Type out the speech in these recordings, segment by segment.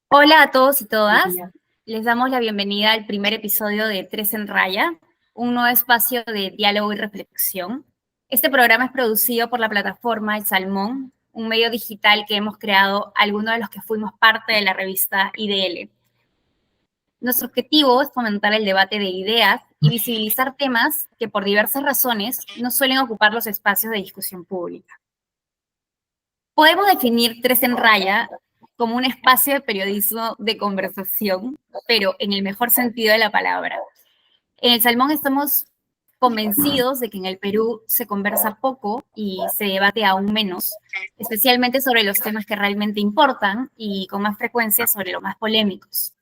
Hola a todos y todas. Les damos la bienvenida al primer episodio de Tres en Raya, un nuevo espacio de diálogo y reflexión. Este programa es producido por la plataforma El Salmón, un medio digital que hemos creado algunos de los que fuimos parte de la revista IDL. Nuestro objetivo es fomentar el debate de ideas y visibilizar temas que por diversas razones no suelen ocupar los espacios de discusión pública. Podemos definir Tres en Raya como un espacio de periodismo de conversación, pero en el mejor sentido de la palabra. En El Salmón estamos convencidos de que en el Perú se conversa poco y se debate aún menos, especialmente sobre los temas que realmente importan y con más frecuencia sobre los más polémicos.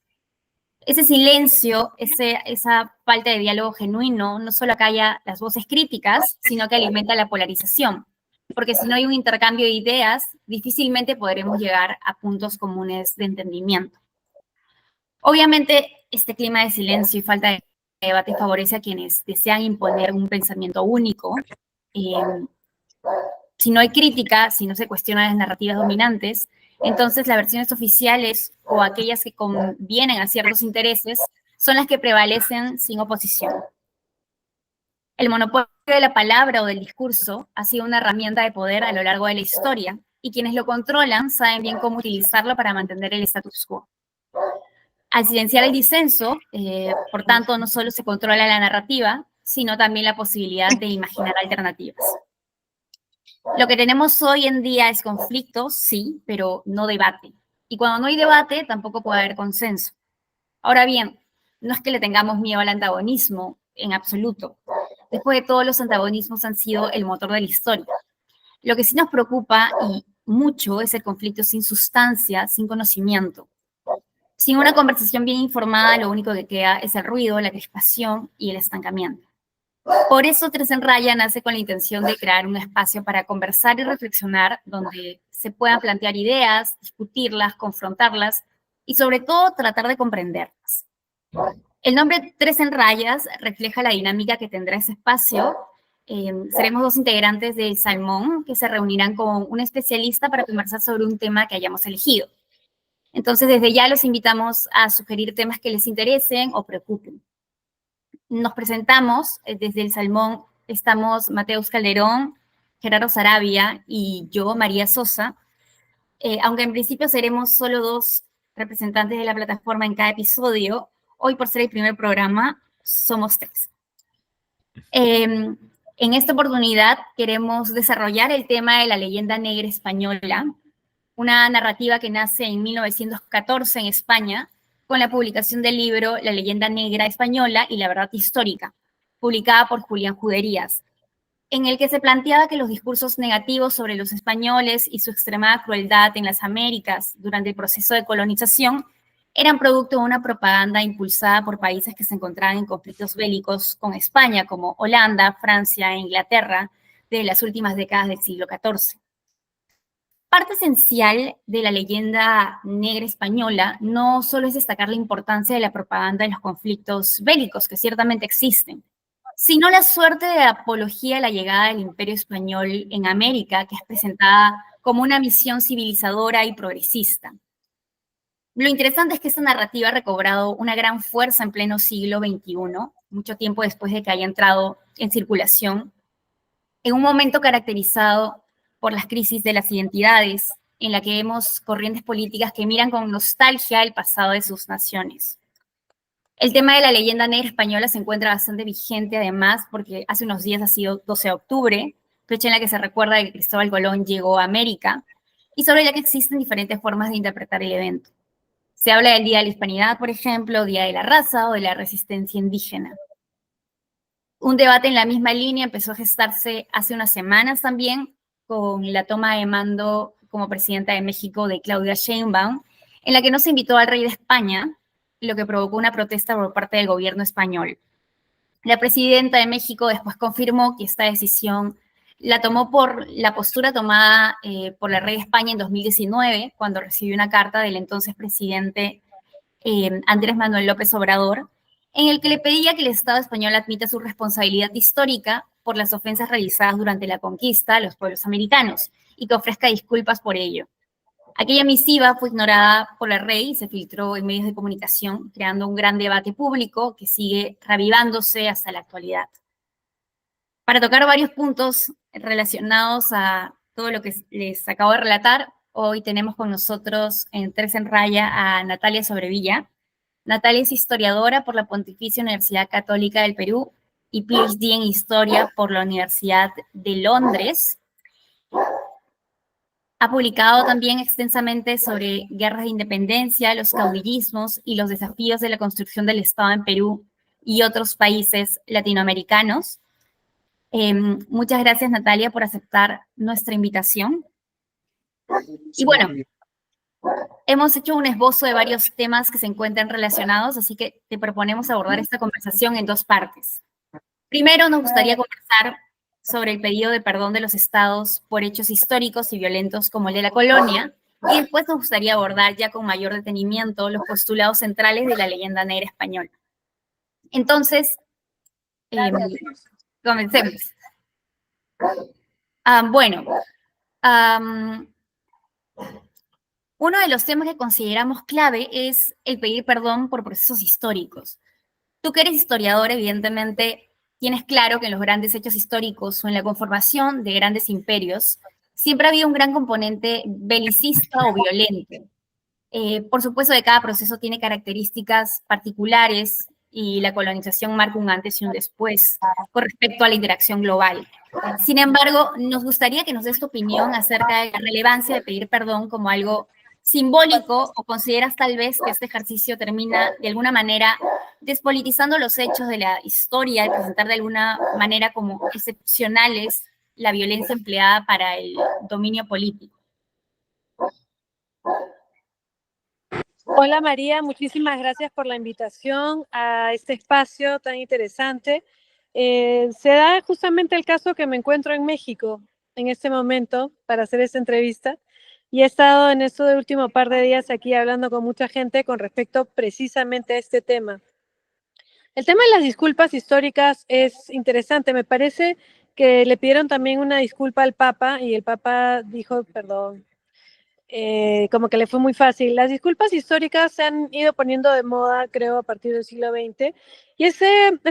Ese silencio, esa falta de diálogo genuino, no solo acalla las voces críticas, sino que alimenta la polarización. Porque si no hay un intercambio de ideas, difícilmente podremos llegar a puntos comunes de entendimiento. Obviamente, este clima de silencio y falta de debate favorece a quienes desean imponer un pensamiento único. Eh, si no hay crítica, si no se cuestionan las narrativas dominantes, entonces las versiones oficiales o aquellas que convienen a ciertos intereses son las que prevalecen sin oposición. El monopolio de la palabra o del discurso ha sido una herramienta de poder a lo largo de la historia y quienes lo controlan saben bien cómo utilizarlo para mantener el status quo. Al silenciar el disenso, por tanto, no solo se controla la narrativa, sino también la posibilidad de imaginar alternativas. Lo que tenemos hoy en día es conflicto, sí, pero no debate. Y cuando no hay debate, tampoco puede haber consenso. Ahora bien, no es que le tengamos miedo al antagonismo en absoluto. Después de todo, los antagonismos han sido el motor de la historia. Lo que sí nos preocupa y mucho es el conflicto sin sustancia, sin conocimiento. Sin una conversación bien informada, lo único que queda es el ruido, la crispación y el estancamiento. Por eso Tres en Raya nace con la intención de crear un espacio para conversar y reflexionar donde se puedan plantear ideas, discutirlas, confrontarlas y sobre todo tratar de comprenderlas. El nombre Tres en Rayas refleja la dinámica que tendrá ese espacio. Seremos dos integrantes del Salmón que se reunirán con un especialista para conversar sobre un tema que hayamos elegido. Entonces, desde ya los invitamos a sugerir temas que les interesen o preocupen. Nos presentamos, desde el Salmón estamos Mateus Calderón, Gerardo Sarabia y yo, María Sosa, aunque en principio seremos solo dos representantes de la plataforma en cada episodio, hoy por ser el primer programa somos tres. En esta oportunidad queremos desarrollar el tema de la leyenda negra española, una narrativa que nace en 1914 en España con la publicación del libro La leyenda negra española y la verdad histórica, publicada por Julián Juderías, en el que se planteaba que los discursos negativos sobre los españoles y su extremada crueldad en las Américas durante el proceso de colonización eran producto de una propaganda impulsada por países que se encontraban en conflictos bélicos con España, como Holanda, Francia e Inglaterra, de las últimas décadas del siglo XIV. Parte esencial de la leyenda negra española no solo es destacar la importancia de la propaganda en los conflictos bélicos, que ciertamente existen, sino la suerte de apología a la llegada del Imperio Español en América, que es presentada como una misión civilizadora y progresista. Lo interesante es que esta narrativa ha recobrado una gran fuerza en pleno siglo XXI, mucho tiempo después de que haya entrado en circulación, en un momento caracterizado por las crisis de las identidades, en la que vemos corrientes políticas que miran con nostalgia el pasado de sus naciones. El tema de la leyenda negra española se encuentra bastante vigente, además, porque hace unos días ha sido 12 de octubre, fecha en la que se recuerda que Cristóbal Colón llegó a América, y sobre la que existen diferentes formas de interpretar el evento. Se habla del Día de la Hispanidad, por ejemplo, Día de la Raza o de la Resistencia Indígena. Un debate en la misma línea empezó a gestarse hace unas semanas también, con la toma de mando como presidenta de México de Claudia Sheinbaum, en la que no se invitó al rey de España, lo que provocó una protesta por parte del gobierno español. La presidenta de México después confirmó que esta decisión la tomó por la postura tomada por el rey de España en 2019, cuando recibió una carta del entonces presidente Andrés Manuel López Obrador, en el que le pedía que el Estado español admita su responsabilidad histórica por las ofensas realizadas durante la conquista a los pueblos americanos y que ofrezca disculpas por ello. Aquella misiva fue ignorada por el rey y se filtró en medios de comunicación, creando un gran debate público que sigue reavivándose hasta la actualidad. Para tocar varios puntos relacionados a todo lo que les acabo de relatar, hoy tenemos con nosotros en Tres en Raya a Natalia Sobrevilla. Natalia es historiadora por la Pontificia Universidad Católica del Perú y PhD en Historia por la Universidad de Londres. Ha publicado también extensamente sobre guerras de independencia, los caudillismos y los desafíos de la construcción del Estado en Perú y otros países latinoamericanos. Muchas gracias, Natalia, por aceptar nuestra invitación. Y bueno, hemos hecho un esbozo de varios temas que se encuentran relacionados, así que te proponemos abordar esta conversación en dos partes. Primero, nos gustaría conversar sobre el pedido de perdón de los estados por hechos históricos y violentos como el de la colonia, y después nos gustaría abordar ya con mayor detenimiento los postulados centrales de la leyenda negra española. Entonces, comencemos. Uno de los temas que consideramos clave es el pedir perdón por procesos históricos. Tú que eres historiador, evidentemente, tienes claro que en los grandes hechos históricos o en la conformación de grandes imperios siempre ha habido un gran componente belicista o violento. Por supuesto que cada proceso tiene características particulares y la colonización marca un antes y un después con respecto a la interacción global. Sin embargo, nos gustaría que nos des tu opinión acerca de la relevancia de pedir perdón como algo simbólico, o consideras tal vez que este ejercicio termina de alguna manera despolitizando los hechos de la historia y presentar de alguna manera como excepcionales la violencia empleada para el dominio político. Hola María, muchísimas gracias por la invitación a este espacio tan interesante. Se da justamente el caso que me encuentro en México en este momento para hacer esta entrevista y he estado en estos últimos par de días aquí hablando con mucha gente con respecto precisamente a este tema. El tema de las disculpas históricas es interesante. Me parece que le pidieron también una disculpa al Papa y el Papa dijo perdón. Como que le fue muy fácil. Las disculpas históricas se han ido poniendo de moda, creo, a partir del siglo XX. Y es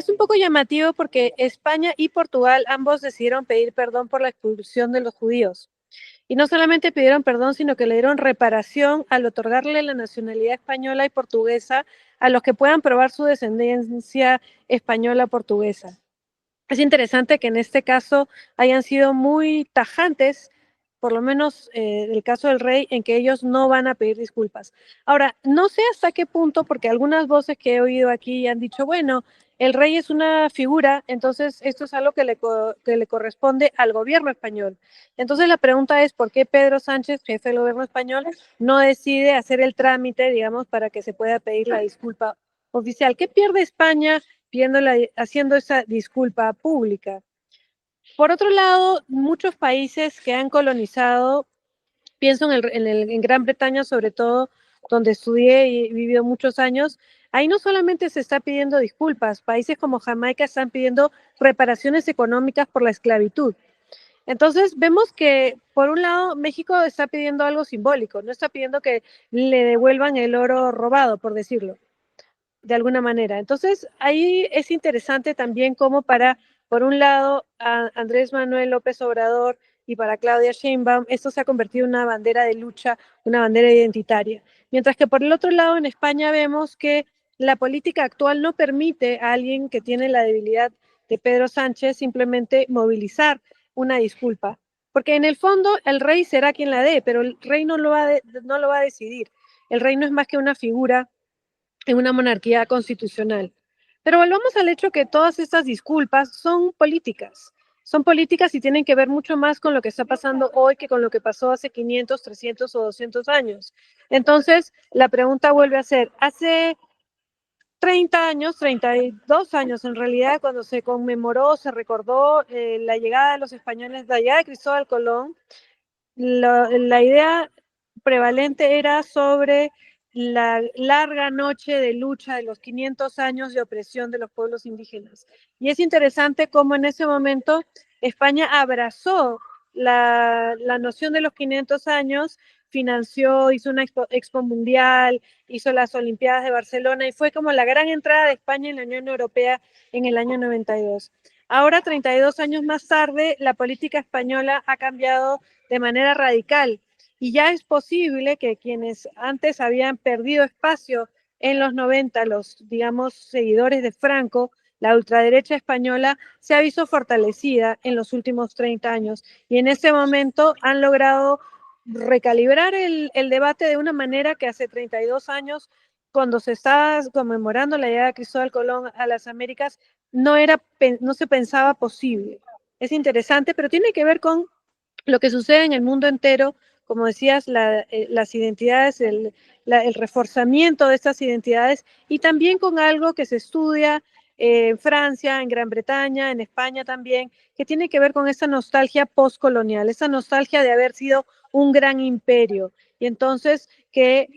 un poco llamativo porque España y Portugal ambos decidieron pedir perdón por la expulsión de los judíos. Y no solamente pidieron perdón, sino que le dieron reparación al otorgarle la nacionalidad española y portuguesa a los que puedan probar su descendencia española portuguesa. Es interesante que en este caso hayan sido muy tajantes, por lo menos el caso del rey, en que ellos no van a pedir disculpas. Ahora, no sé hasta qué punto, porque algunas voces que he oído aquí han dicho, bueno, el rey es una figura, entonces esto es algo que le corresponde al gobierno español. Entonces la pregunta es, ¿por qué Pedro Sánchez, jefe del gobierno español, no decide hacer el trámite, digamos, para que se pueda pedir la disculpa oficial? ¿Qué pierde España haciendo esa disculpa pública? Por otro lado, muchos países que han colonizado, pienso en Gran Bretaña sobre todo, donde estudié y he vivido muchos años, ahí no solamente se está pidiendo disculpas, países como Jamaica están pidiendo reparaciones económicas por la esclavitud. Entonces vemos que, por un lado, México está pidiendo algo simbólico, no está pidiendo que le devuelvan el oro robado, por decirlo de alguna manera. Entonces, ahí es interesante también cómo por un lado, a Andrés Manuel López Obrador y para Claudia Sheinbaum, esto se ha convertido en una bandera de lucha, una bandera identitaria. Mientras que por el otro lado, en España vemos que la política actual no permite a alguien que tiene la debilidad de Pedro Sánchez simplemente movilizar una disculpa. Porque en el fondo el rey será quien la dé, pero el rey no lo va a decidir. El rey no es más que una figura en una monarquía constitucional. Pero volvamos al hecho que todas estas disculpas son políticas. Son políticas y tienen que ver mucho más con lo que está pasando hoy que con lo que pasó hace 500, 300 o 200 años. Entonces, la pregunta vuelve a ser, hace 30 años, 32 años en realidad, cuando se conmemoró, se recordó la llegada de los españoles, la llegada de Cristóbal Colón, la idea prevalente era sobre la larga noche de lucha de los 500 años de opresión de los pueblos indígenas. Y es interesante cómo en ese momento España abrazó la noción de los 500 años, financió, hizo una Expo Mundial, hizo las Olimpiadas de Barcelona y fue como la gran entrada de España en la Unión Europea en el año 92. Ahora, 32 años más tarde, la política española ha cambiado de manera radical y ya es posible que quienes antes habían perdido espacio en los 90, los, digamos, seguidores de Franco, la ultraderecha española se ha visto fortalecida en los últimos 30 años y en ese momento han logrado recalibrar el debate de una manera que hace 32 años, cuando se estaba conmemorando la llegada de Cristóbal Colón a las Américas, no se pensaba posible. Es interesante, pero tiene que ver con lo que sucede en el mundo entero, como decías, las identidades, el reforzamiento de estas identidades y también con algo que se estudia en Francia, en Gran Bretaña, en España también, que tiene que ver con esa nostalgia postcolonial, esa nostalgia de haber sido un gran imperio. Y entonces que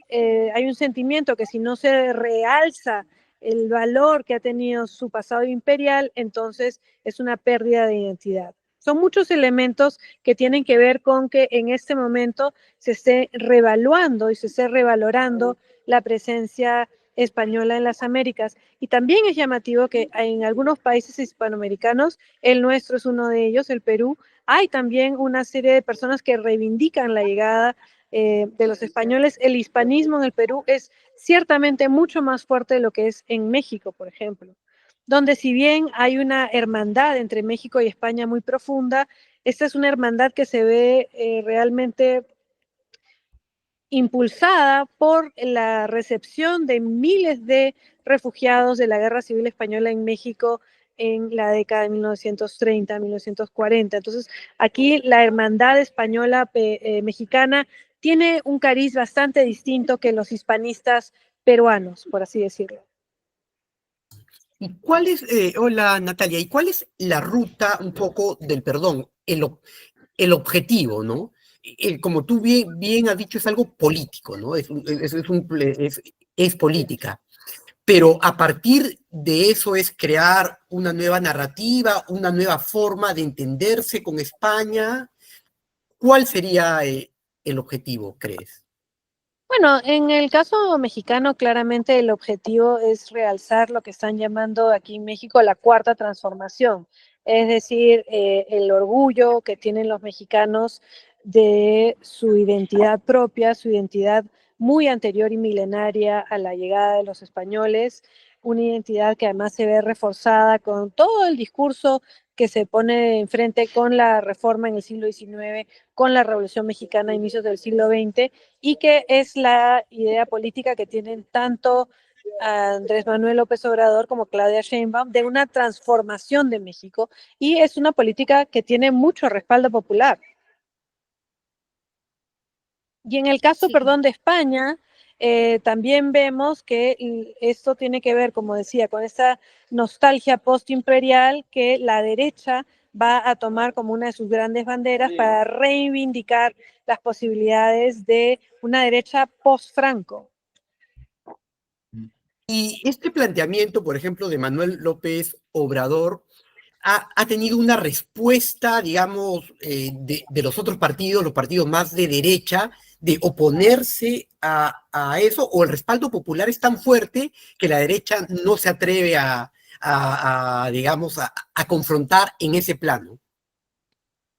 hay un sentimiento que si no se realza el valor que ha tenido su pasado imperial, entonces es una pérdida de identidad. Son muchos elementos que tienen que ver con que en este momento se esté revaluando y se esté revalorando la presencia española en las Américas. Y también es llamativo que en algunos países hispanoamericanos, el nuestro es uno de ellos, el Perú, hay también una serie de personas que reivindican la llegada de los españoles. El hispanismo en el Perú es ciertamente mucho más fuerte de lo que es en México, por ejemplo, donde si bien hay una hermandad entre México y España muy profunda, esta es una hermandad que se ve realmente impulsada por la recepción de miles de refugiados de la Guerra Civil Española en México en la década de 1930, 1940. Entonces, aquí la hermandad española mexicana tiene un cariz bastante distinto que los hispanistas peruanos, por así decirlo. ¿Y cuál es, hola Natalia, ¿y cuál es la ruta un poco del perdón, el objetivo, ¿no? Como tú bien has dicho, es algo político, ¿no? Es política. Pero a partir de eso es crear una nueva narrativa, una nueva forma de entenderse con España. ¿Cuál sería el objetivo, crees? Bueno, en el caso mexicano, claramente el objetivo es realzar lo que están llamando aquí en México la cuarta transformación, es decir, el orgullo que tienen los mexicanos de su identidad propia, su identidad muy anterior y milenaria a la llegada de los españoles, una identidad que además se ve reforzada con todo el discurso que se pone enfrente con la reforma en el siglo XIX, con la Revolución Mexicana a inicios del siglo XX, y que es la idea política que tienen tanto Andrés Manuel López Obrador como Claudia Sheinbaum de una transformación de México, y es una política que tiene mucho respaldo popular. Y en el caso, Sí. perdón, de España, también vemos que esto tiene que ver, como decía, con esa nostalgia postimperial que la derecha va a tomar como una de sus grandes banderas para reivindicar las posibilidades de una derecha post-Franco. Y este planteamiento, por ejemplo, de Manuel López Obrador, ha tenido una respuesta, digamos, de los otros partidos, los partidos más de derecha, de oponerse a eso, o el respaldo popular es tan fuerte que la derecha no se atreve digamos, a confrontar en ese plano.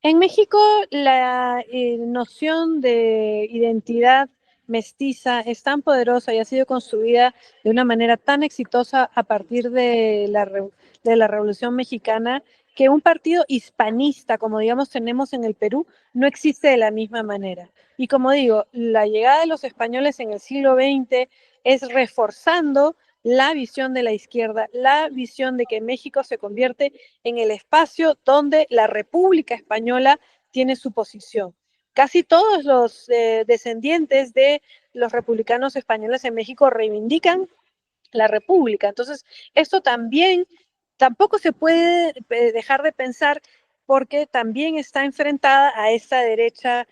En México, la noción de identidad mestiza es tan poderosa y ha sido construida de una manera tan exitosa a partir de la Revolución Mexicana, que un partido hispanista, como digamos tenemos en el Perú, no existe de la misma manera. Y como digo, la llegada de los españoles en el siglo XX es reforzando la visión de la izquierda, la visión de que México se convierte en el espacio donde la República Española tiene su posición. Casi todos los descendientes de los republicanos españoles en México reivindican la República. Entonces, esto también tampoco se puede dejar de pensar porque también está enfrentada a esta derecha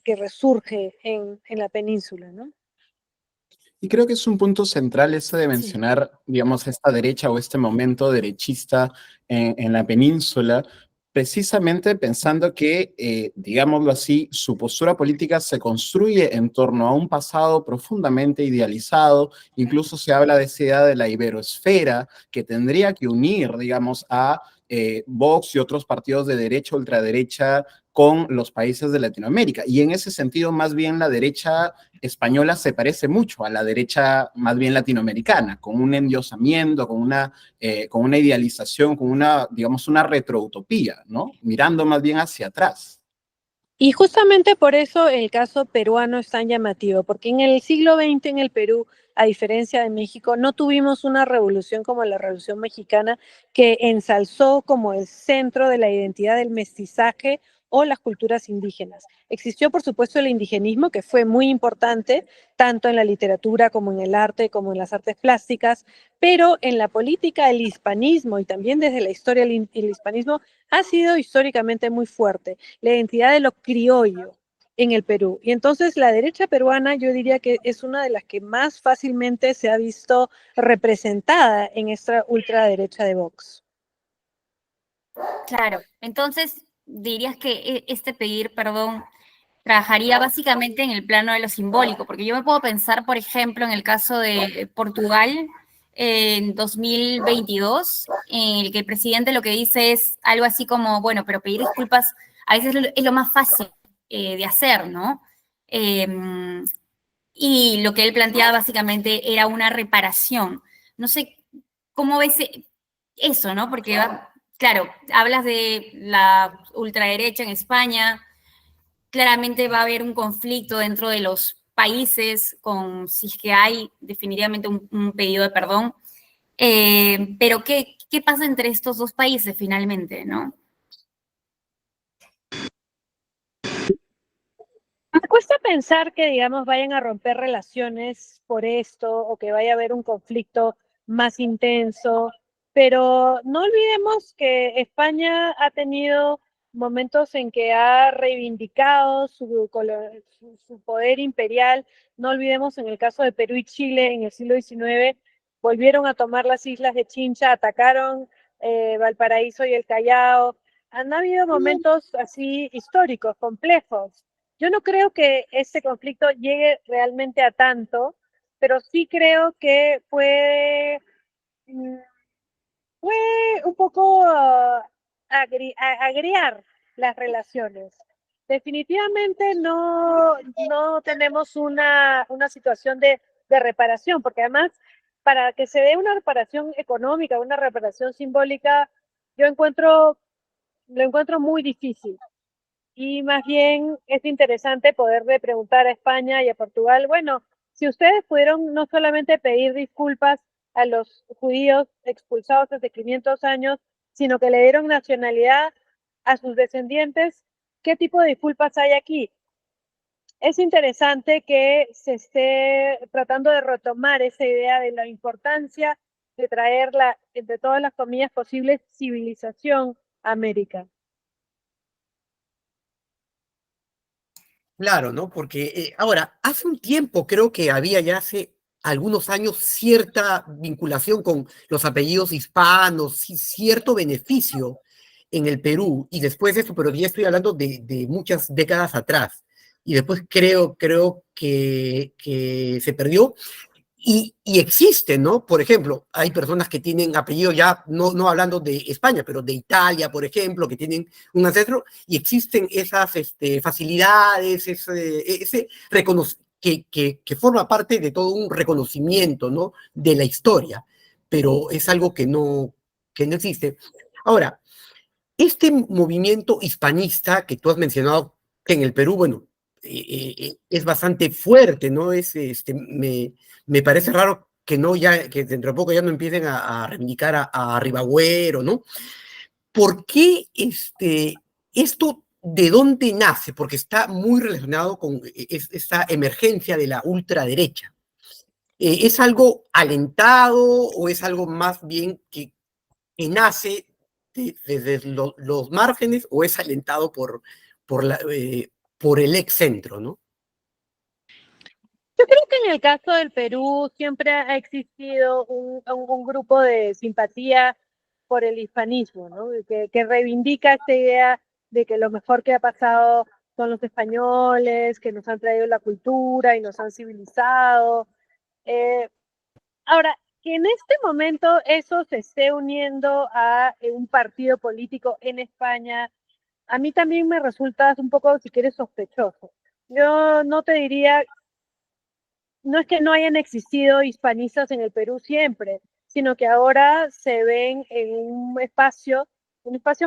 que resurge en la península, ¿no? Y creo que es un punto central eso de mencionar, digamos, esta derecha o este momento derechista en la península, precisamente pensando que, digámoslo así, su postura política se construye en torno a un pasado profundamente idealizado. Incluso se habla de esa idea de la iberoesfera que tendría que unir, digamos, a Vox y otros partidos de derecha, ultraderecha, con los países de Latinoamérica. Y en ese sentido, más bien la derecha española se parece mucho a la derecha más bien latinoamericana, con un endiosamiento, con una idealización, con una, digamos, una retroutopía, ¿no? Mirando más bien hacia atrás. Y justamente por eso el caso peruano es tan llamativo, porque en el siglo XX en el Perú, a diferencia de México, no tuvimos una revolución como la Revolución Mexicana que ensalzó como el centro de la identidad del mestizaje o las culturas indígenas. Existió, por supuesto, el indigenismo, que fue muy importante, tanto en la literatura como en el arte, como en las artes plásticas, pero en la política el hispanismo y también desde la historia el hispanismo ha sido históricamente muy fuerte, la identidad de lo criollo en el Perú. Y entonces la derecha peruana yo diría que es una de las que más fácilmente se ha visto representada en esta ultraderecha de Vox. Claro, entonces dirías que este pedir perdón trabajaría básicamente en el plano de lo simbólico, porque yo me puedo pensar, por ejemplo, en el caso de Portugal en 2022, en el que el presidente lo que dice es algo así como, bueno, pero pedir disculpas a veces es lo más fácil de hacer, ¿no? Eh, y lo que él planteaba básicamente era una reparación. No sé cómo ves eso, ¿no? Porque, claro, hablas de la ultraderecha en España, claramente va a haber un conflicto dentro de los países con si es que hay definitivamente un pedido de perdón. Pero ¿qué pasa entre estos dos países finalmente, no? Me cuesta pensar que, digamos, vayan a romper relaciones por esto o que vaya a haber un conflicto más intenso, pero no olvidemos que España ha tenido momentos en que ha reivindicado su poder imperial. No olvidemos en el caso de Perú y Chile en el siglo XIX, volvieron a tomar las islas de Chincha, atacaron Valparaíso y el Callao. Han habido momentos así históricos, complejos. Yo no creo que este conflicto llegue realmente a tanto, pero sí creo que puede un poco agriar las relaciones. Definitivamente no tenemos una situación de reparación, porque además, para que se dé una reparación económica, una reparación simbólica, yo lo encuentro muy difícil. Y más bien es interesante poderle preguntar a España y a Portugal, bueno, si ustedes pudieron no solamente pedir disculpas a los judíos expulsados hace 500 años, sino que le dieron nacionalidad a sus descendientes, ¿qué tipo de disculpas hay aquí? Es interesante que se esté tratando de retomar esa idea de la importancia de traer entre todas las comillas posibles, civilización a América. Claro, ¿no? Porque ahora, hace un tiempo creo que había ya hace algunos años cierta vinculación con los apellidos hispanos, cierto beneficio en el Perú, y después de eso, pero ya estoy hablando de muchas décadas atrás, y después creo que se perdió, y existe, ¿no? Por ejemplo, hay personas que tienen apellido ya, no hablando de España, pero de Italia, por ejemplo, que tienen un ancestro, y existen esas facilidades, ese que forma parte de todo un reconocimiento, ¿no? De la historia, pero es algo que no existe. Ahora, este movimiento hispanista que tú has mencionado, que en el Perú, bueno, es bastante fuerte, ¿no? Me parece raro que no ya, que dentro de poco ya no empiecen a reivindicar a Ribagüero, ¿no? ¿Por qué esto de dónde nace? Porque está muy relacionado con esta emergencia de la ultraderecha. ¿Es algo alentado o es algo más bien que nace desde los márgenes o es alentado por el ex centro, ¿no? Yo creo que en el caso del Perú siempre ha existido un grupo de simpatía por el hispanismo, ¿no? Que reivindica esta idea de que lo mejor que ha pasado son los españoles, que nos han traído la cultura y nos han civilizado. Ahora, que en este momento eso se esté uniendo a un partido político en España, a mí también me resulta un poco, si quieres, sospechoso. Yo no te diría, no es que no hayan existido hispanistas en el Perú siempre, sino que ahora se ven en un espacio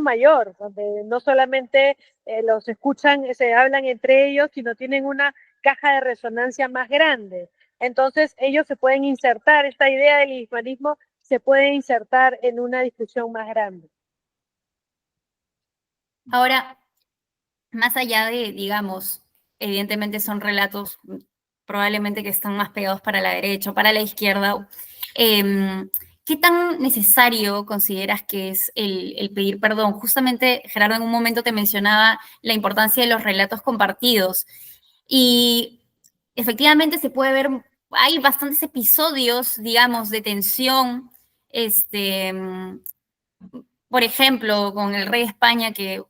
mayor, donde no solamente los escuchan, se hablan entre ellos, sino tienen una caja de resonancia más grande. Entonces ellos se pueden insertar, esta idea del hispanismo se puede insertar en una discusión más grande. Ahora, más allá de, digamos, evidentemente son relatos probablemente que están más pegados para la derecha o para la izquierda, ¿qué tan necesario consideras que es el pedir perdón? Justamente, Gerardo, en un momento te mencionaba la importancia de los relatos compartidos y efectivamente se puede ver, hay bastantes episodios, digamos, de tensión, por ejemplo, con el rey de España, que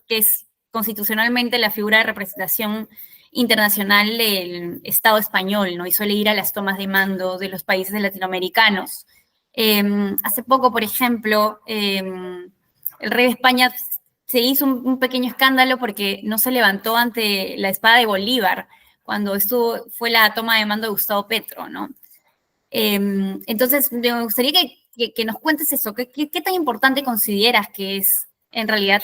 es constitucionalmente la figura de representación internacional del Estado español, ¿no? Y suele ir a las tomas de mando de los países latinoamericanos. Hace poco, por ejemplo, el rey de España se hizo un pequeño escándalo porque no se levantó ante la espada de Bolívar cuando fue la toma de mando de Gustavo Petro, ¿no? Entonces, me gustaría que nos cuentes eso. ¿Qué tan importante consideras que es en realidad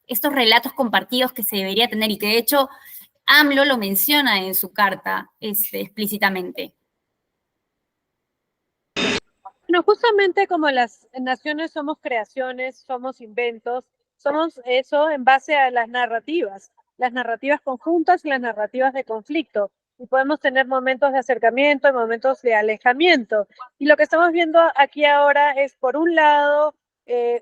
estos relatos compartidos que se debería tener y que de hecho AMLO lo menciona en su carta explícitamente? Bueno, justamente como las naciones somos creaciones, somos inventos, somos eso en base a las narrativas conjuntas y las narrativas de conflicto. Y podemos tener momentos de acercamiento y momentos de alejamiento. Y lo que estamos viendo aquí ahora es, por un lado,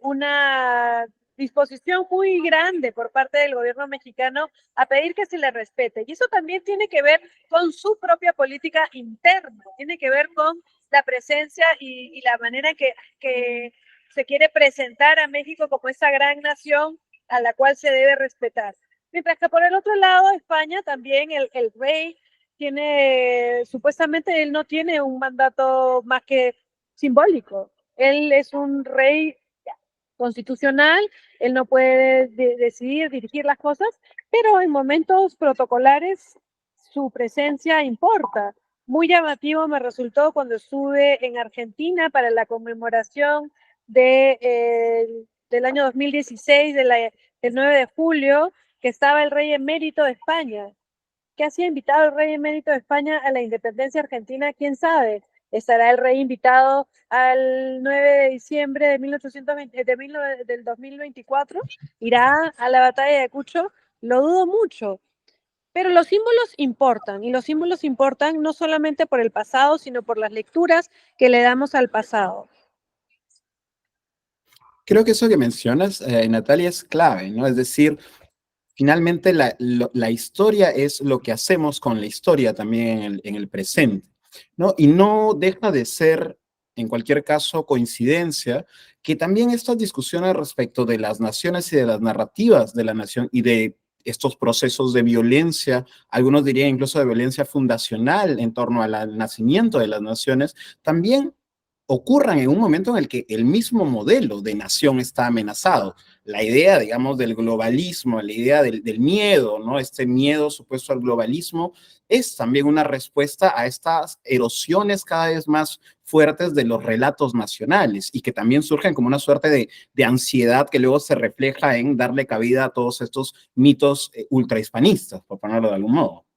una disposición muy grande por parte del gobierno mexicano a pedir que se le respete. Y eso también tiene que ver con su propia política interna, tiene que ver con la presencia y la manera que se quiere presentar a México como esa gran nación a la cual se debe respetar. Mientras que por el otro lado, España también, el rey tiene, supuestamente él no tiene un mandato más que simbólico. Él es un rey constitucional, él no puede decidir, dirigir las cosas, pero en momentos protocolares su presencia importa. Muy llamativo me resultó cuando estuve en Argentina para la conmemoración del año 2016, del 9 de julio, que estaba el rey emérito de España. ¿Qué hacía invitado el rey emérito de España a la independencia argentina? ¿Quién sabe? ¿Estará el rey invitado al 9 de diciembre de 1820, del 2024? ¿Irá a la batalla de Ayacucho? Lo dudo mucho. Pero los símbolos importan, y los símbolos importan no solamente por el pasado, sino por las lecturas que le damos al pasado. Creo que eso que mencionas, Natalia, es clave, ¿no? Es decir, finalmente la historia es lo que hacemos con la historia también en el presente, ¿no? Y no deja de ser, en cualquier caso, coincidencia que también estas discusiones respecto de las naciones y de las narrativas de la nación y de estos procesos de violencia, algunos dirían incluso de violencia fundacional en torno al nacimiento de las naciones, también ocurran en un momento en el que el mismo modelo de nación está amenazado. La idea, digamos, del globalismo, la idea del miedo, ¿no? Este miedo supuesto al globalismo es también una respuesta a estas erosiones cada vez más fuertes de los relatos nacionales y que también surgen como una suerte de ansiedad que luego se refleja en darle cabida a todos estos mitos ultrahispanistas, por ponerlo de algún modo.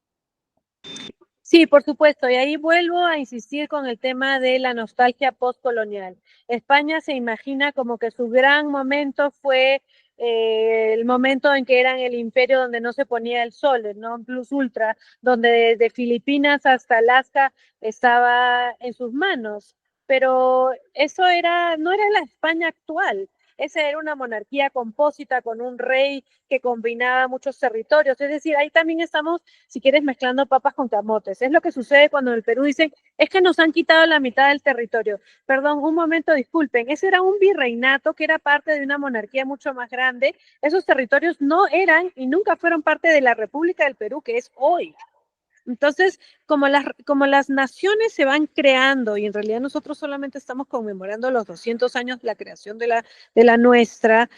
Sí, por supuesto, y ahí vuelvo a insistir con el tema de la nostalgia postcolonial. España se imagina como que su gran momento fue el momento en que eran el imperio donde no se ponía el sol, el non plus ultra, donde desde Filipinas hasta Alaska estaba en sus manos. Pero eso no era la España actual. esa era una monarquía compósita con un rey que combinaba muchos territorios. Es decir, ahí también estamos, si quieres, mezclando papas con camotes. Es lo que sucede cuando en el Perú dicen, es que nos han quitado la mitad del territorio. Perdón, un momento, disculpen, ese era un virreinato que era parte de una monarquía mucho más grande. Esos territorios no eran y nunca fueron parte de la República del Perú, que es hoy. Entonces, como las naciones se van creando y en realidad nosotros solamente estamos conmemorando los 200 años de la creación de la nuestra,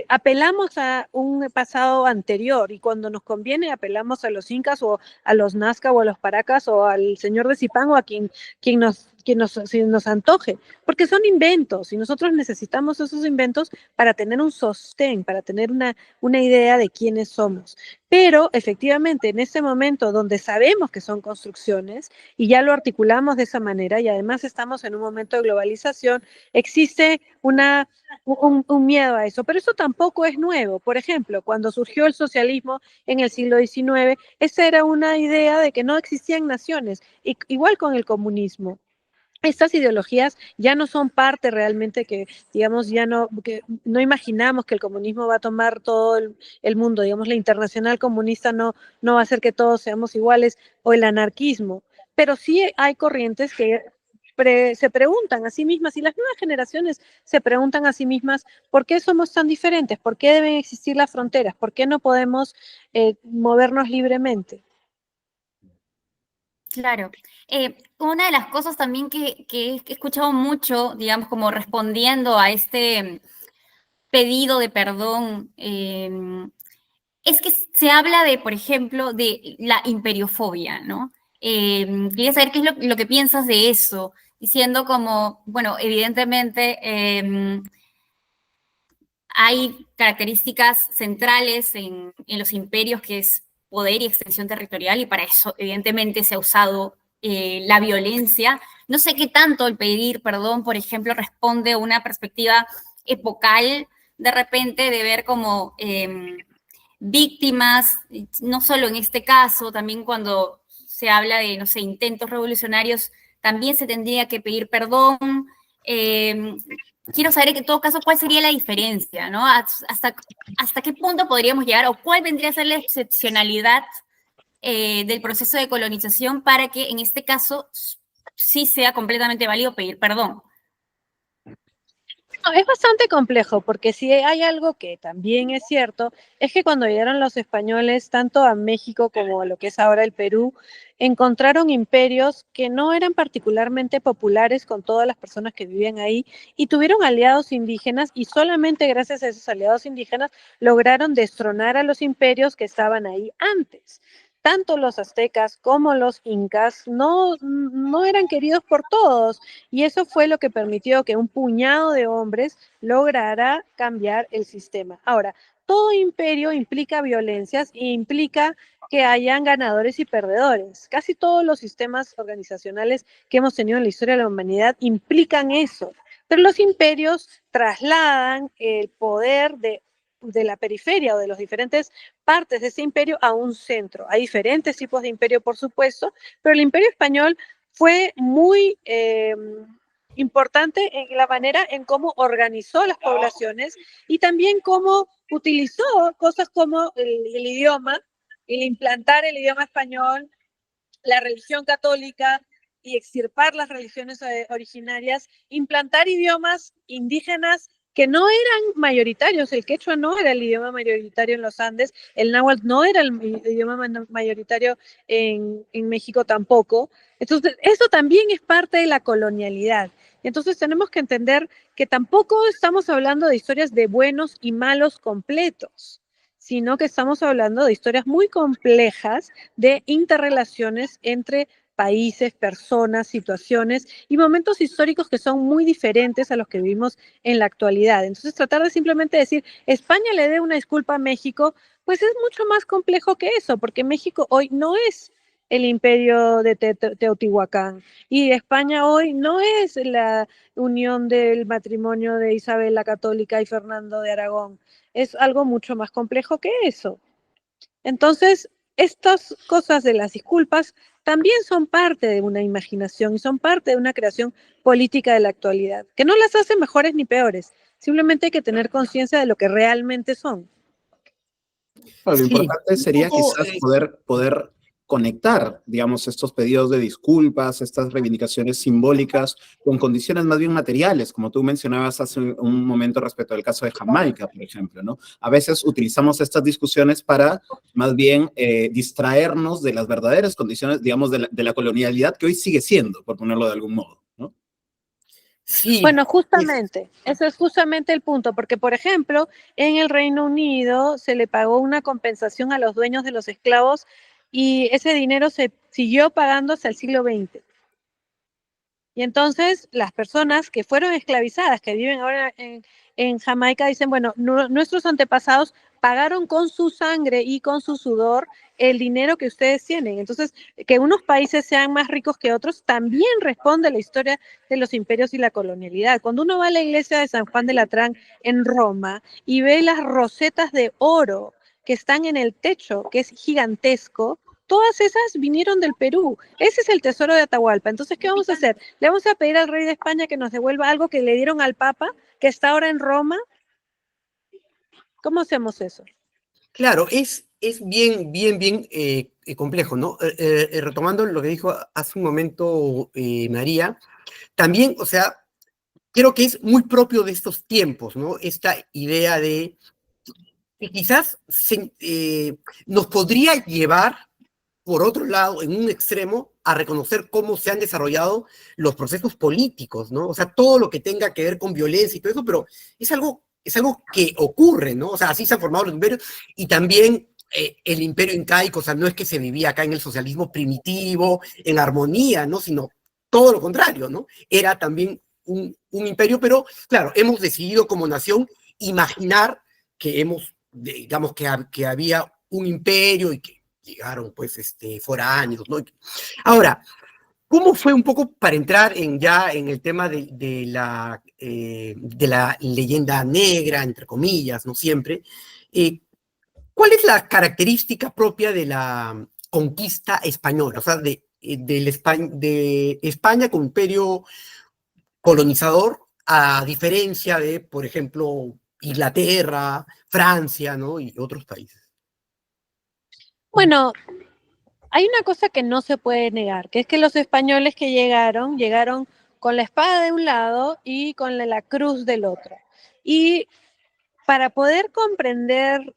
apelamos a un pasado anterior y cuando nos conviene apelamos a los incas o a los nazca o a los paracas o al señor de Zipán o a si nos antoje, porque son inventos y nosotros necesitamos esos inventos para tener un sostén, para tener una idea de quiénes somos. Pero efectivamente en ese momento donde sabemos que son construcciones y ya lo articulamos de esa manera y además estamos en un momento de globalización, existe un miedo a eso, pero eso tampoco es nuevo. Por ejemplo, cuando surgió el socialismo en el siglo XIX, esa era una idea de que no existían naciones, igual con el comunismo. Estas ideologías ya no son parte realmente que no imaginamos que el comunismo va a tomar todo el mundo, digamos, la internacional comunista no va a hacer que todos seamos iguales, o el anarquismo, pero sí hay corrientes que se preguntan a sí mismas, y las nuevas generaciones se preguntan a sí mismas, ¿por qué somos tan diferentes? ¿Por qué deben existir las fronteras? ¿Por qué no podemos movernos libremente? Claro. Una de las cosas también que he escuchado mucho, digamos, como respondiendo a este pedido de perdón, es que se habla de, por ejemplo, de la imperiofobia, ¿no? Quería saber qué es lo que piensas de eso, diciendo como, bueno, evidentemente hay características centrales en los imperios que es poder y extensión territorial, y para eso evidentemente se ha usado la violencia. No sé qué tanto el pedir perdón, por ejemplo, responde a una perspectiva epocal, de repente, de ver como víctimas, no solo en este caso, también cuando se habla de, no sé, intentos revolucionarios, también se tendría que pedir perdón. Quiero saber en todo caso cuál sería la diferencia, ¿no? Hasta qué punto podríamos llegar o cuál vendría a ser la excepcionalidad del proceso de colonización para que en este caso sí sea completamente válido pedir perdón. No, es bastante complejo, porque si hay algo que también es cierto, es que cuando llegaron los españoles, tanto a México como a lo que es ahora el Perú, encontraron imperios que no eran particularmente populares con todas las personas que vivían ahí y tuvieron aliados indígenas y solamente gracias a esos aliados indígenas lograron destronar a los imperios que estaban ahí antes. Tanto los aztecas como los incas no eran queridos por todos y eso fue lo que permitió que un puñado de hombres lograra cambiar el sistema. Ahora, todo imperio implica violencias e implica que hayan ganadores y perdedores. Casi todos los sistemas organizacionales que hemos tenido en la historia de la humanidad implican eso. Pero los imperios trasladan el poder de la periferia o de las diferentes partes de ese imperio a un centro. Hay diferentes tipos de imperio, por supuesto, pero el imperio español fue muy importante en la manera en cómo organizó las poblaciones y también cómo utilizó cosas como el idioma, el implantar el idioma español, la religión católica y extirpar las religiones originarias, implantar idiomas indígenas que no eran mayoritarios. El quechua no era el idioma mayoritario en los Andes, el náhuatl no era el idioma mayoritario en México tampoco. Entonces, eso también es parte de la colonialidad. Entonces, tenemos que entender que tampoco estamos hablando de historias de buenos y malos completos, sino que estamos hablando de historias muy complejas de interrelaciones entre países, personas, situaciones y momentos históricos que son muy diferentes a los que vivimos en la actualidad. Entonces, tratar de simplemente decir, España le dé una disculpa a México, pues es mucho más complejo que eso, porque México hoy no es el imperio de Teotihuacán y España hoy no es la unión del matrimonio de Isabel la Católica y Fernando de Aragón. Es algo mucho más complejo que eso. Entonces, estas cosas de las disculpas también son parte de una imaginación y son parte de una creación política de la actualidad, que no las hace mejores ni peores, simplemente hay que tener conciencia de lo que realmente son. Bueno, lo Sí, importante sería un poco, quizás poder conectar, digamos, estos pedidos de disculpas, estas reivindicaciones simbólicas, con condiciones más bien materiales, como tú mencionabas hace un momento respecto al caso de Jamaica, por ejemplo, ¿no? A veces utilizamos estas discusiones para más bien distraernos de las verdaderas condiciones, digamos, de la colonialidad que hoy sigue siendo, por ponerlo de algún modo, ¿no? sí, Bueno, justamente, ese es justamente el punto, porque por ejemplo, en el Reino Unido se le pagó una compensación a los dueños de los esclavos y ese dinero se siguió pagando hasta el siglo XX. Y entonces las personas que fueron esclavizadas, que viven ahora en Jamaica, dicen, bueno, nuestros antepasados pagaron con su sangre y con su sudor el dinero que ustedes tienen. Entonces, que unos países sean más ricos que otros también responde a la historia de los imperios y la colonialidad. Cuando uno va a la iglesia de San Juan de Latrán en Roma y ve las rosetas de oro que están en el techo, que es gigantesco, todas esas vinieron del Perú. Ese es el tesoro de Atahualpa. Entonces, ¿qué vamos a hacer? ¿Le vamos a pedir al rey de España que nos devuelva algo que le dieron al Papa, que está ahora en Roma? ¿Cómo hacemos eso? claro, es bien complejo, ¿no? Retomando lo que dijo hace un momento María, también, o sea, creo que es muy propio de estos tiempos, ¿no? Esta idea de que quizás nos podría llevar, por otro lado, en un extremo, a reconocer cómo se han desarrollado los procesos políticos, ¿no? O sea, todo lo que tenga que ver con violencia y todo eso, pero es algo que ocurre, ¿no? O sea, así se han formado los imperios y también el imperio incaico, o sea, no es que se vivía acá en el socialismo primitivo, en armonía, ¿no? Sino todo lo contrario, ¿no? Era también un imperio, pero claro, hemos decidido como nación imaginar que digamos, que había un imperio y que llegaron, pues, foráneos, ¿no? Ahora, ¿cómo fue un poco para entrar ya en el tema de la leyenda negra, entre comillas, no siempre? ¿Cuál es la característica propia de la conquista española? O sea, de España como imperio colonizador, a diferencia de, por ejemplo, Inglaterra, Francia, ¿no? Y otros países. Bueno, hay una cosa que no se puede negar, que es que los españoles que llegaron con la espada de un lado y con la cruz del otro. Y para poder comprender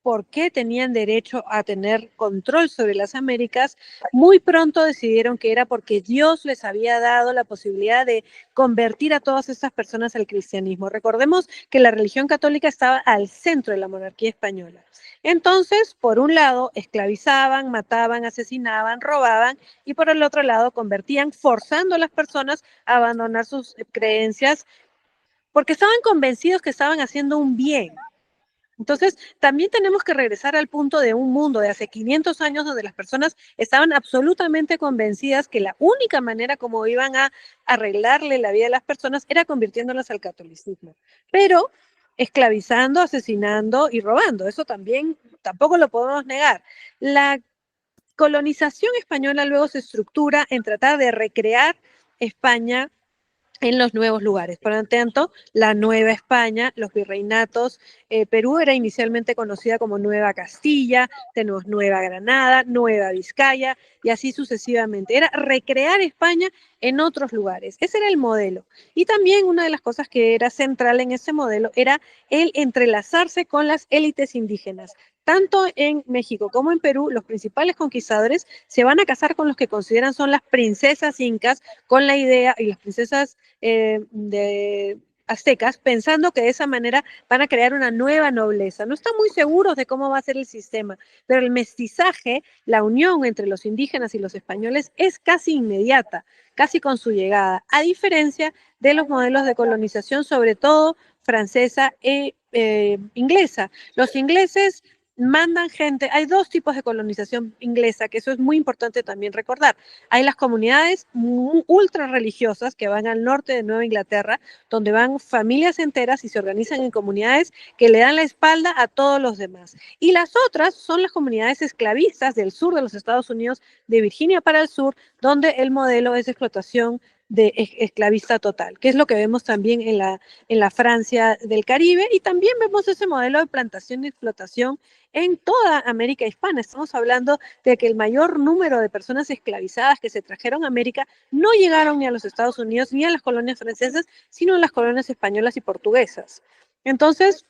por qué tenían derecho a tener control sobre las Américas, muy pronto decidieron que era porque Dios les había dado la posibilidad de convertir a todas estas personas al cristianismo. Recordemos que la religión católica estaba al centro de la monarquía española. Entonces, por un lado, esclavizaban, mataban, asesinaban, robaban, y por el otro lado, convertían, forzando a las personas a abandonar sus creencias, porque estaban convencidos que estaban haciendo un bien. Entonces, también tenemos que regresar al punto de un mundo de hace 500 años donde las personas estaban absolutamente convencidas que la única manera como iban a arreglarle la vida a las personas era convirtiéndolas al catolicismo. Pero esclavizando, asesinando y robando. Eso también tampoco lo podemos negar. La colonización española luego se estructura en tratar de recrear España en los nuevos lugares. Por lo tanto, la Nueva España, los virreinatos, Perú era inicialmente conocida como Nueva Castilla, tenemos Nueva Granada, Nueva Vizcaya y así sucesivamente. Era recrear España en otros lugares. Ese era el modelo. Y también una de las cosas que era central en ese modelo era el entrelazarse con las élites indígenas. Tanto en México como en Perú, los principales conquistadores se van a casar con los que consideran son las princesas incas, con la idea, y las princesas de aztecas, pensando que de esa manera van a crear una nueva nobleza. No están muy seguros de cómo va a ser el sistema, pero el mestizaje, la unión entre los indígenas y los españoles es casi inmediata, casi con su llegada, a diferencia de los modelos de colonización, sobre todo francesa e inglesa. Los ingleses mandan gente, hay dos tipos de colonización inglesa, que eso es muy importante también recordar. Hay las comunidades ultra religiosas que van al norte de Nueva Inglaterra, donde van familias enteras y se organizan en comunidades que le dan la espalda a todos los demás. Y las otras son las comunidades esclavistas del sur de los Estados Unidos, de Virginia para el sur, donde el modelo es de explotación de esclavista total, que es lo que vemos también en la Francia del Caribe, y también vemos ese modelo de plantación y explotación en toda América hispana. Estamos hablando de que el mayor número de personas esclavizadas que se trajeron a América no llegaron ni a los Estados Unidos ni a las colonias francesas, sino a las colonias españolas y portuguesas. Entonces,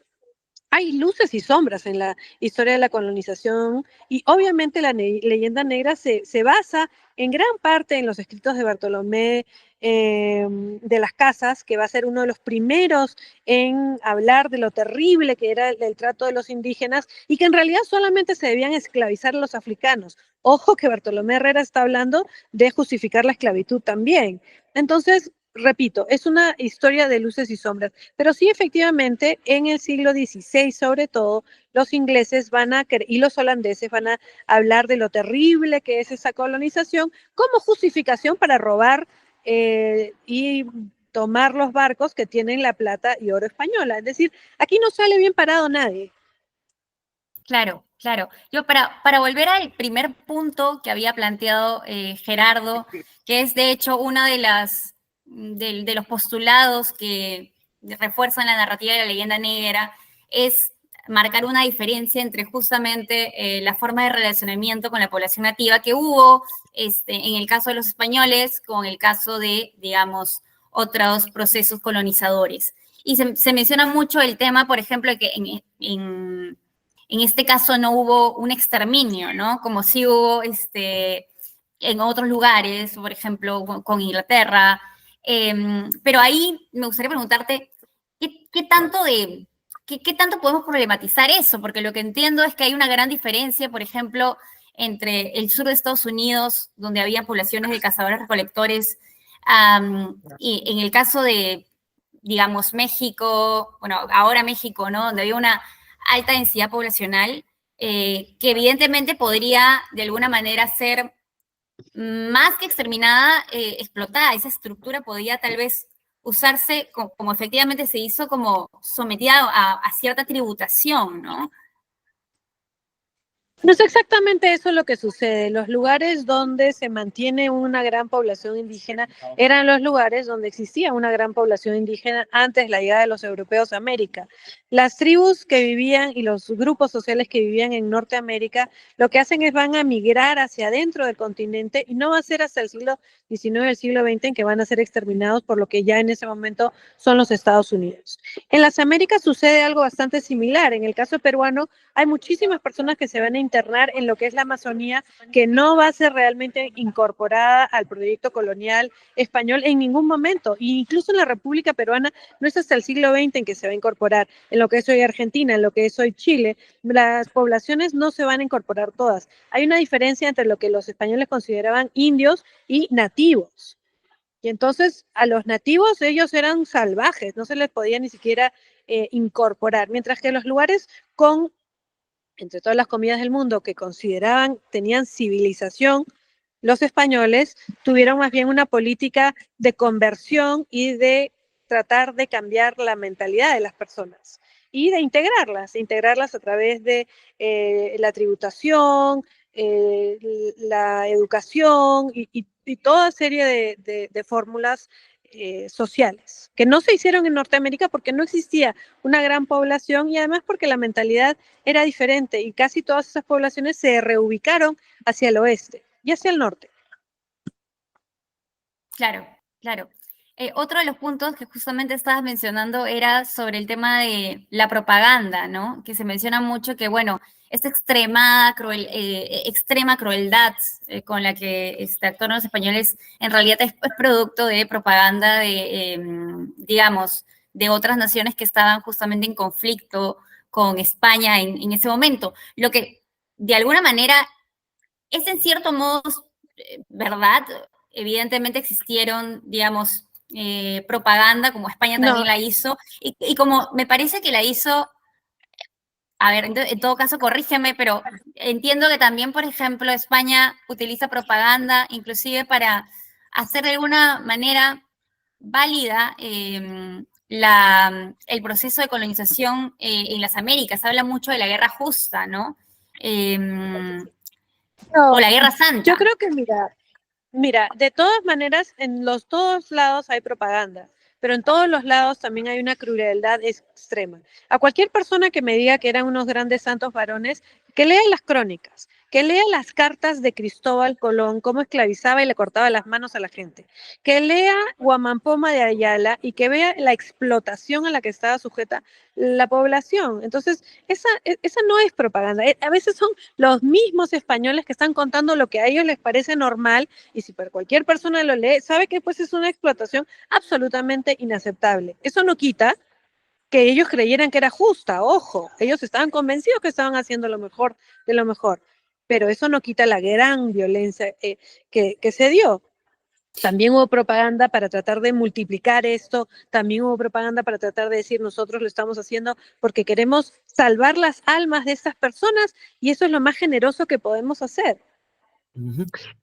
hay luces y sombras en la historia de la colonización, y obviamente la leyenda negra se basa en gran parte en los escritos de Bartolomé de las Casas, que va a ser uno de los primeros en hablar de lo terrible que era el trato de los indígenas, y que en realidad solamente se debían esclavizar a los africanos. Ojo que Bartolomé Herrera está hablando de justificar la esclavitud también. Entonces, repito, es una historia de luces y sombras, pero sí, efectivamente, en el siglo XVI, sobre todo, los ingleses y los holandeses van a hablar de lo terrible que es esa colonización como justificación para robar y tomar los barcos que tienen la plata y oro española. Es decir, aquí no sale bien parado nadie. Claro, claro. Yo para volver al primer punto que había planteado Gerardo, que es de hecho una de los postulados que refuerzan la narrativa de la leyenda negra, es marcar una diferencia entre justamente la forma de relacionamiento con la población nativa que hubo en el caso de los españoles, con el caso de, digamos, otros procesos colonizadores. Y se menciona mucho el tema, por ejemplo, que en este caso no hubo un exterminio, ¿no? Como sí hubo en otros lugares, por ejemplo, con Inglaterra. Pero ahí me gustaría preguntarte, ¿qué tanto podemos problematizar eso? Porque lo que entiendo es que hay una gran diferencia, por ejemplo, entre el sur de Estados Unidos, donde había poblaciones de cazadores-recolectores, y en el caso de, digamos, México, bueno, ahora México, ¿no? Donde había una alta densidad poblacional, que evidentemente podría de alguna manera ser más que exterminada, explotada. Esa estructura podría tal vez usarse como efectivamente se hizo, como sometida a cierta tributación, ¿no? No es exactamente eso lo que sucede. Los lugares donde se mantiene una gran población indígena eran los lugares donde existía una gran población indígena antes de la llegada de los europeos a América. Las tribus que vivían y los grupos sociales que vivían en Norteamérica lo que hacen es van a migrar hacia adentro del continente, y no va a ser hasta el siglo XIX y el siglo XX en que van a ser exterminados por lo que ya en ese momento son los Estados Unidos. En las Américas sucede algo bastante similar. En el caso peruano hay muchísimas personas que se van a internar en lo que es la Amazonía, que no va a ser realmente incorporada al proyecto colonial español en ningún momento. E incluso en la República Peruana no es hasta el siglo XX en que se va a incorporar. En lo que es hoy Argentina, en lo que es hoy Chile, las poblaciones no se van a incorporar todas. Hay una diferencia entre lo que los españoles consideraban indios y nativos. Y entonces a los nativos ellos eran salvajes, no se les podía ni siquiera incorporar, mientras que los lugares con, entre todas las comunidades del mundo que consideraban, tenían civilización, los españoles tuvieron más bien una política de conversión y de tratar de cambiar la mentalidad de las personas y de integrarlas a través de la tributación, la educación y toda serie de fórmulas sociales, que no se hicieron en Norteamérica porque no existía una gran población, y además porque la mentalidad era diferente, y casi todas esas poblaciones se reubicaron hacia el oeste y hacia el norte. Claro, claro. Otro de los puntos que justamente estabas mencionando era sobre el tema de la propaganda, ¿no? Que se menciona mucho que, bueno, esta extrema crueldad con la que actúan los españoles en realidad es producto de propaganda digamos, de otras naciones que estaban justamente en conflicto con España en ese momento. Lo que, de alguna manera, es en cierto modo verdad. Evidentemente existieron, digamos, propaganda, como España también la hizo, y como me parece que la hizo, a ver, en todo caso, corrígeme, pero entiendo que también, por ejemplo, España utiliza propaganda inclusive para hacer de alguna manera válida el proceso de colonización en las Américas. Habla mucho de la guerra justa, ¿no? O la Guerra Santa. Yo creo que, mira, Mira, de todas maneras, en los todos lados hay propaganda, pero en todos los lados también hay una crueldad extrema. A cualquier persona que me diga que eran unos grandes santos varones, que lea las crónicas, que lea las cartas de Cristóbal Colón, cómo esclavizaba y le cortaba las manos a la gente, que lea Huamampoma de Ayala y que vea la explotación a la que estaba sujeta la población. Entonces, esa no es propaganda. A veces son los mismos españoles que están contando lo que a ellos les parece normal, y si por cualquier persona lo lee, sabe que pues es una explotación absolutamente inaceptable. Eso no quita que ellos creyeran que era justa, ojo, ellos estaban convencidos que estaban haciendo lo mejor de lo mejor, pero eso no quita la gran violencia que se dio. También hubo propaganda para tratar de multiplicar esto, también hubo propaganda para tratar de decir nosotros lo estamos haciendo porque queremos salvar las almas de estas personas y eso es lo más generoso que podemos hacer.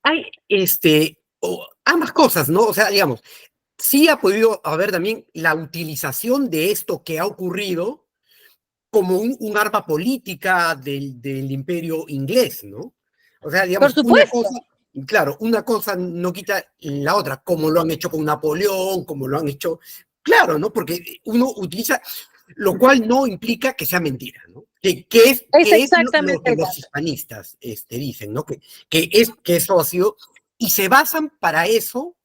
Hay ambas cosas, ¿no? O sea, digamos, sí ha podido haber también la utilización de esto que ha ocurrido como un arma política del imperio inglés, ¿no? O sea, Por digamos, supuesto. claro, una cosa no quita la otra, como lo han hecho con Napoleón, como lo han hecho, claro, ¿no? Porque uno utiliza, lo cual no implica que sea mentira, ¿no? Es Que es lo exactamente que el los caso. hispanistas dicen, ¿no? Que eso ha sido, y se basan para eso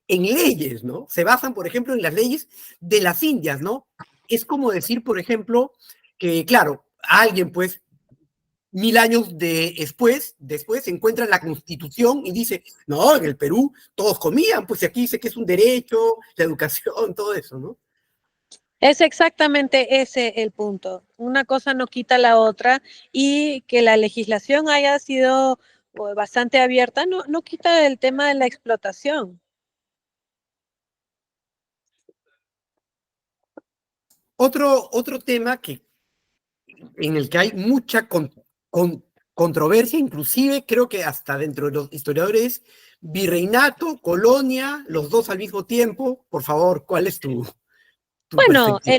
en leyes, ¿no? Se basan, por ejemplo, en las leyes de las Indias, ¿no? Es como decir, por ejemplo, que, claro, alguien, pues, 1000 años después encuentra la Constitución y dice, no, en el Perú todos comían, pues aquí dice que es un derecho, la educación, todo eso, ¿no? Es exactamente ese el punto. Una cosa no quita la otra y que la legislación haya sido bastante abierta no quita el tema de la explotación. Otro tema en el que hay mucha controversia, inclusive creo que hasta dentro de los historiadores, virreinato, colonia, los dos al mismo tiempo. Por favor, ¿cuál es tu Bueno, perspectiva?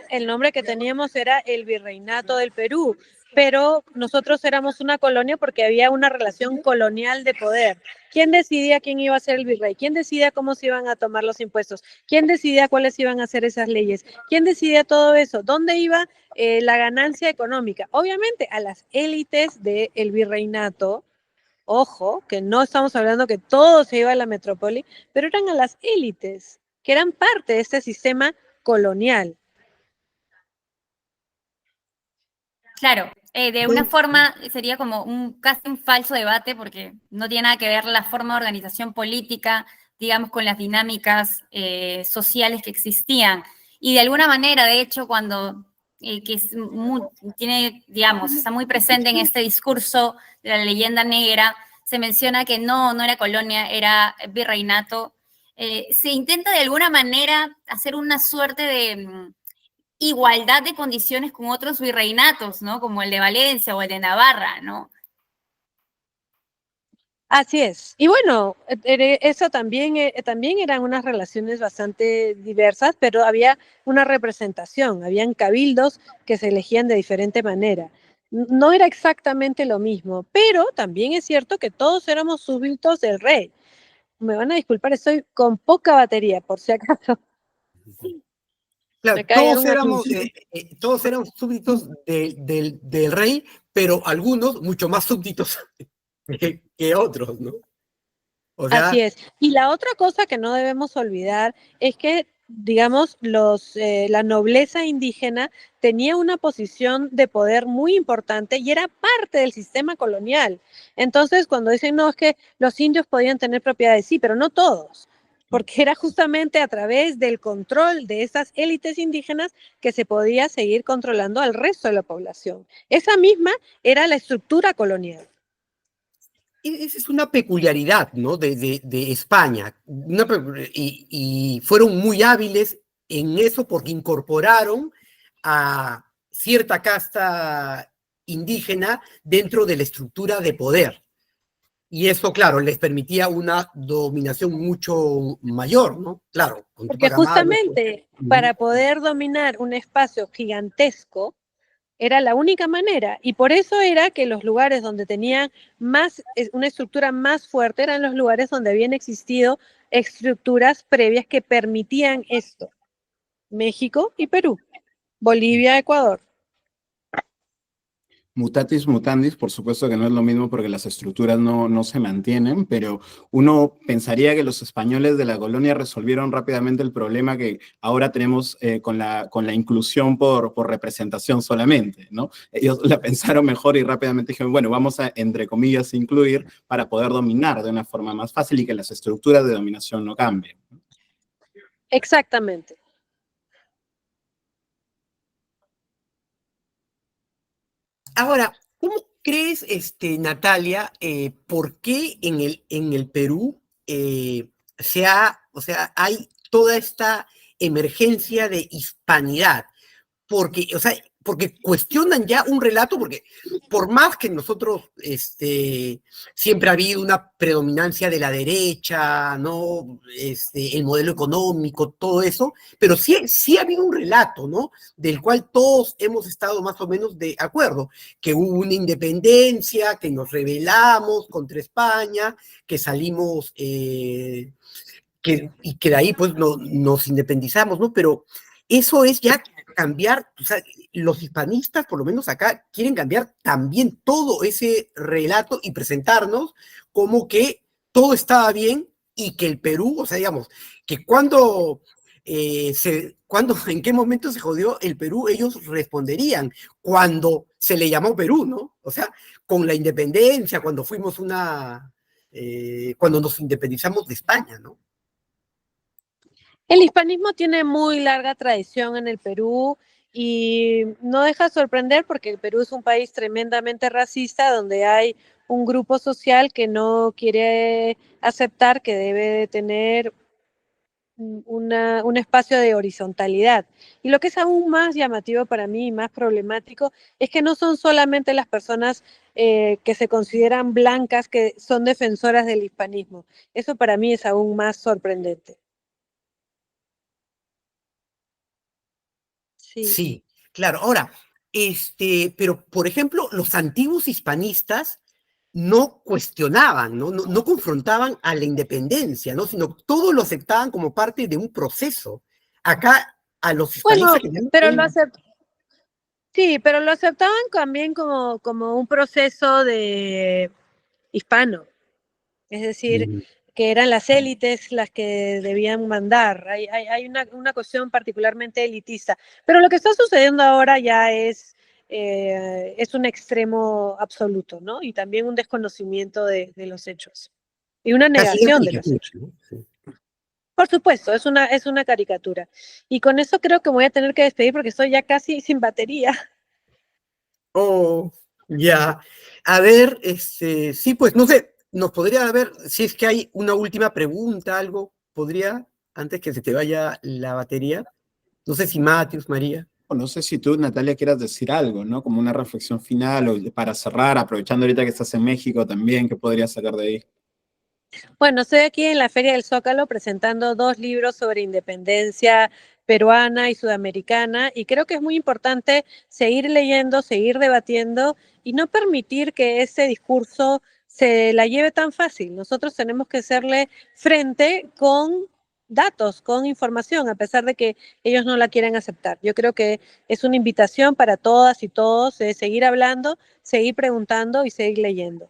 el nombre que teníamos era el Virreinato del Perú, pero nosotros éramos una colonia porque había una relación colonial de poder. ¿Quién decidía quién iba a ser el virrey? ¿Quién decidía cómo se iban a tomar los impuestos? ¿Quién decidía cuáles iban a ser esas leyes? ¿Quién decidía todo eso? ¿Dónde iba la ganancia económica? Obviamente a las élites del virreinato. Ojo, que no estamos hablando que todo se iba a la metrópoli, pero eran a las élites, que eran parte de este sistema colonial. Claro, de una forma sería como casi un falso debate porque no tiene nada que ver la forma de organización política, digamos, con las dinámicas sociales que existían. Y de alguna manera, de hecho, cuando tiene, digamos, está muy presente en este discurso de la leyenda negra, se menciona que no era colonia, era virreinato. Se intenta de alguna manera hacer una suerte de igualdad de condiciones con otros virreinatos, ¿no? Como el de Valencia o el de Navarra, ¿no? Así es. Y bueno, eso también eran unas relaciones bastante diversas, pero había una representación, habían cabildos que se elegían de diferente manera. No era exactamente lo mismo, pero también es cierto que todos éramos súbditos del rey. Me van a disculpar, estoy con poca batería, por si acaso. Claro, Me acaba de llegar un anuncio. todos éramos súbditos del rey, pero algunos mucho más súbditos que otros, ¿no? O Así sea, es. Y la otra cosa que no debemos olvidar es que, digamos, la nobleza indígena tenía una posición de poder muy importante y era parte del sistema colonial. Entonces, cuando dicen, no, es que los indios podían tener propiedades, sí, pero no todos, porque era justamente a través del control de esas élites indígenas que se podía seguir controlando al resto de la población. Esa misma era la estructura colonial. esa es una peculiaridad, ¿no? De España. Y fueron muy hábiles en eso porque incorporaron a cierta casta indígena dentro de la estructura de poder. Y eso, claro, les permitía una dominación mucho mayor, ¿no? Claro, con Porque Tupac Amaru. justamente para poder dominar un espacio gigantesco, Era la única manera, y por eso era que los lugares donde tenían una estructura más fuerte eran los lugares donde habían existido estructuras previas que permitían esto. México y Perú, Bolivia, Ecuador. Mutatis mutandis, por supuesto que no es lo mismo porque las estructuras no se mantienen, pero uno pensaría que los españoles de la colonia resolvieron rápidamente el problema que ahora tenemos con la inclusión por representación solamente, ¿no? Ellos la pensaron mejor y rápidamente dijeron, bueno, vamos a, entre comillas, incluir para poder dominar de una forma más fácil y que las estructuras de dominación no cambien. Exactamente. Ahora, ¿cómo crees, Natalia, por qué en el Perú o sea, hay toda esta emergencia de hispanidad? Porque, o sea, porque cuestionan ya un relato, porque por más que nosotros, siempre ha habido una predominancia de la derecha, ¿no? El modelo económico, todo eso, pero sí ha habido un relato, ¿no? Del cual todos hemos estado más o menos de acuerdo, que hubo una independencia, que nos rebelamos contra España, que salimos, y que de ahí pues nos independizamos, ¿no? Pero eso es ya cambiar, o sea, los hispanistas, por lo menos acá, quieren cambiar también todo ese relato y presentarnos como que todo estaba bien y que el Perú, o sea, digamos, que en qué momento se jodió el Perú, ellos responderían cuando se le llamó Perú, ¿no? O sea, con la independencia, cuando nos independizamos de España, ¿no? El hispanismo tiene muy larga tradición en el Perú y no deja sorprender porque el Perú es un país tremendamente racista donde hay un grupo social que no quiere aceptar que debe de tener un espacio de horizontalidad. Y lo que es aún más llamativo para mí y más problemático es que no son solamente las personas que se consideran blancas que son defensoras del hispanismo. Eso para mí es aún más sorprendente. Sí. Sí, claro. Ahora, pero por ejemplo, los antiguos hispanistas no cuestionaban, ¿no? No confrontaban a la independencia, ¿no? Sino todo lo aceptaban como parte de un proceso. Acá a los Bueno, hispanistas que ya pero sí, pero lo aceptaban también como un proceso de hispano, es decir, Mm. que eran las élites las que debían mandar. Hay una cuestión particularmente elitista. Pero lo que está sucediendo ahora ya es un extremo absoluto, ¿no? Y también un desconocimiento de los hechos. Y una Casi una negación de los caricatura, hechos. ¿no? Sí. Por supuesto, es una caricatura. Y con eso creo que me voy a tener que despedir porque estoy ya casi sin batería. Oh, ya. A ver, sí, pues no sé, nos podría ver si es que hay una última pregunta, algo, podría, antes que se te vaya la batería. No sé si Matius, María. No sé si tú, Natalia, quieras decir algo, ¿no? Como una reflexión final o para cerrar, aprovechando ahorita que estás en México también, ¿qué podrías sacar de ahí? Bueno, estoy aquí en la Feria del Zócalo presentando 2 libros sobre independencia peruana y sudamericana y creo que es muy importante seguir leyendo, seguir debatiendo y no permitir que ese discurso se la lleve tan fácil. Nosotros tenemos que hacerle frente con datos, con información, a pesar de que ellos no la quieran aceptar. Yo creo que es una invitación para todas y todos de seguir hablando, seguir preguntando y seguir leyendo.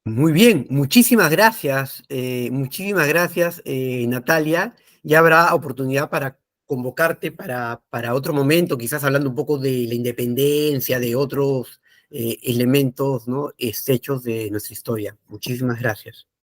Muy bien, muchísimas gracias, Natalia. Ya habrá oportunidad para convocarte para otro momento, quizás hablando un poco de la independencia, de otros elementos, ¿no? Hechos de nuestra historia. Muchísimas gracias.